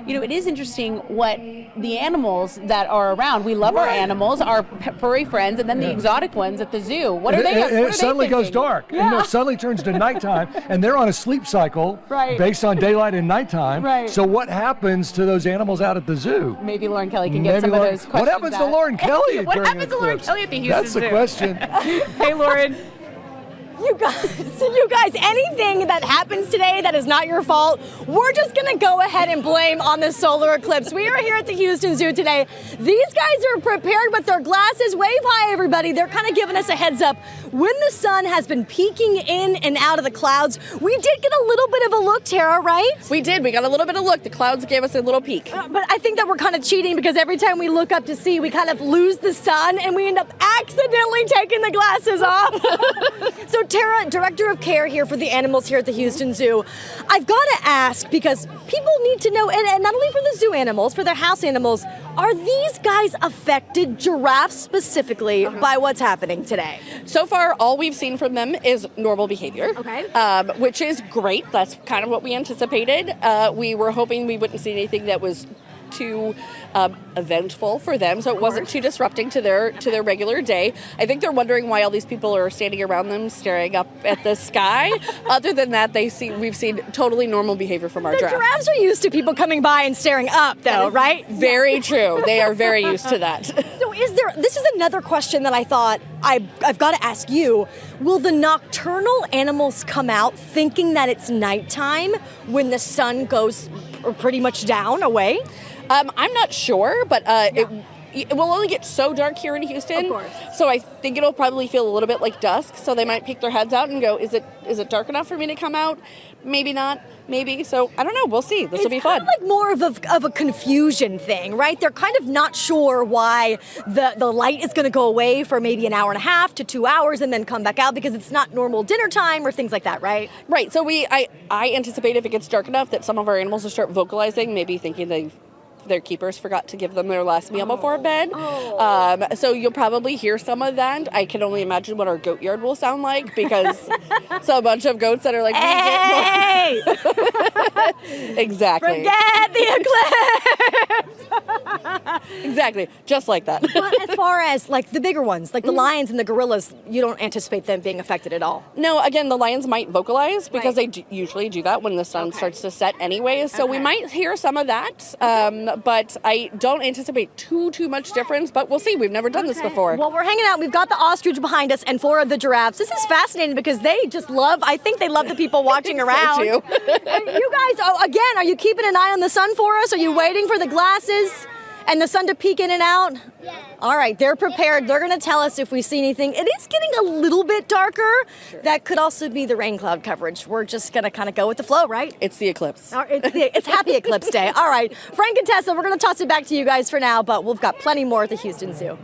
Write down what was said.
it is interesting what the animals that are around. We love our animals, our furry friends, and then the exotic ones at the zoo. What are they? It suddenly goes dark. Yeah. It suddenly turns to nighttime, and they're on a sleep cycle based on daylight and nighttime. Right. So what happens to those animals out at the zoo? Maybe Lauren Kelly can get some of those questions. What happens to Lauren Kelly? What happens to Lauren Kelly at the Houston Zoo? That's the question. Hey, Lauren. You guys, anything that happens today that is not your fault, we're just going to go ahead and blame on the solar eclipse. We are here at the Houston Zoo today. These guys are prepared with their glasses. Wave hi, everybody. They're kind of giving us a heads up. When the sun has been peeking in and out of the clouds, we did get a little bit of a look, Tara, right? We did. We got a little bit of a look. The clouds gave us a little peek. But I think that we're kind of cheating because every time we look up to see, we kind of lose the sun and we end up accidentally taking the glasses off. So Tara, Director of Care here for the animals here at the Houston Zoo, I've got to ask because people need to know, and not only for the zoo animals, for their house animals, are these guys affected, giraffes specifically, by what's happening today? So far, all we've seen from them is normal behavior, which is great. That's kind of what we anticipated. We were hoping we wouldn't see anything that was too eventful for them, so it wasn't too disrupting to their regular day. I think they're wondering why all these people are standing around them staring up at the sky. Other than that, we've seen totally normal behavior from our The giraffes are used to people coming by and staring up, though, right? Very true. They are very used to that. So this is another question that I thought I've got to ask you. Will the nocturnal animals come out thinking that it's nighttime when the sun goes pretty much down away? I'm not sure, but it will only get so dark here in Houston. Of course. So I think it'll probably feel a little bit like dusk. So they might peek their heads out and go, is it dark enough for me to come out? Maybe not. Maybe. So I don't know. We'll see. This will be fun. It's kind of like more of a confusion thing, right? They're kind of not sure why the light is going to go away for maybe an hour and a half to 2 hours and then come back out because it's not normal dinner time or things like that, right? Right. So I anticipate if it gets dark enough that some of our animals will start vocalizing, maybe thinking their keepers forgot to give them their last meal before bed. So you'll probably hear some of that. I can only imagine what our goat yard will sound like because it's a bunch of goats that are like, hey! Exactly. Forget the eclipse! Exactly. Just like that. But as far as like the bigger ones, like the lions and the gorillas, you don't anticipate them being affected at all? No, again, the lions might vocalize because they usually do that when the sun starts to set anyways. So we might hear some of that. But I don't anticipate too much difference, but we'll see. We've never done this before. Well, we're hanging out. We've got the ostrich behind us and 4 of the giraffes. This is fascinating because they just I think they love the people watching around. Too. And you guys, again, are you keeping an eye on the sun for us? Are you waiting for the glasses and the sun to peek in and out? Yes. All right, they're prepared. They're going to tell us if we see anything. It is getting a little bit darker. Sure. That could also be the rain cloud coverage. We're just going to kind of go with the flow, right? It's the eclipse. It's Happy Eclipse Day. All right, Frank and Tessa, we're going to toss it back to you guys for now, but we've got plenty more at the Houston Zoo.